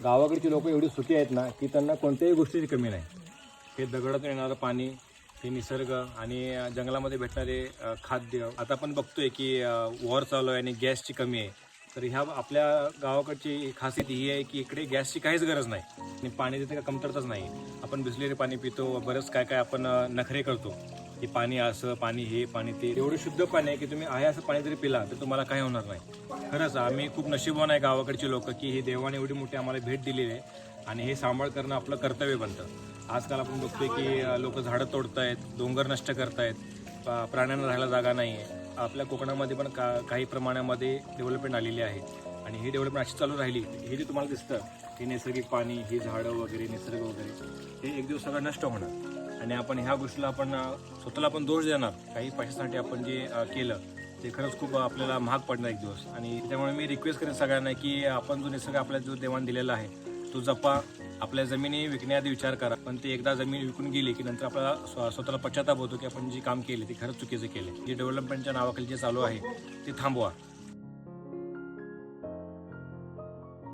गावाकडची लोक एवढी सुखी आहेत ना की त्यांना कोणत्याही गोष्टीची कमी नाही. हे दगडातून येणारं पाणी, हे निसर्ग आणि जंगलामध्ये भेटणारे खाद्य. आता आपण बघतोय की वॉर चालू आहे आणि गॅसची कमी आहे. तर ह्या आपल्या गावाकडची खासियत ही आहे की इकडे गॅसची काहीच गरज नाही आणि पाण्याची तिथे कमतरताच नाही. आपण बिसलेरी पाणी पितो, बरंच काय काय आपण नखरे करतो की पाणी असं, पाणी हे, पाणी ते. एवढं शुद्ध पाणी आहे की तुम्ही आहे असं पाणी जरी पिला तर तुम्हाला काही होणार नाही. खरंच आम्ही खूप नशीबवान आहे गावाकडची लोक की हे देवाने एवढी मोठी आम्हाला भेट दिलेली आहे आणि हे सांभाळ करणं आपलं कर्तव्य बनतं. आजकाल आपण बघतोय की लोक झाडं तोडतायत, डोंगर नष्ट करतायत, प्राण्यांना राहायला जागा नाही आहे. आपल्या कोकणामध्ये पण काही प्रमाणामध्ये डेव्हलपमेंट आलेली आहे आणि ही डेव्हलपमेंट अशी चालू राहिली, हे जे तुम्हाला दिसतं हे नैसर्गिक पाणी, ही झाडं वगैरे, निसर्ग वगैरे, हे एक दिवस सगळं नष्ट होणार आणि आपण ह्या गोष्टीला आपण स्वतःला आपण दोष देणार. काही पैशासाठी आपण जे केलं ते खरंच खूप आपल्याला महाग पडणार एक दिवस. आणि त्यामुळे मी रिक्वेस्ट करेन सगळ्यांना की आपण जो निसर्ग आपल्याला जो देवाने दिलेला आहे तो जपा. आपल्या जमिनी विकण्याआधी विचार करा, पण ती एकदा जमीन विकून गेली की नंतर आपल्याला स्वतःला पश्चाताप होतो की आपण जे काम केले ते खरंच चुकीचं केले. जे डेव्हलपमेंटच्या नावाखाली जे चालू आहे ते थांबवा.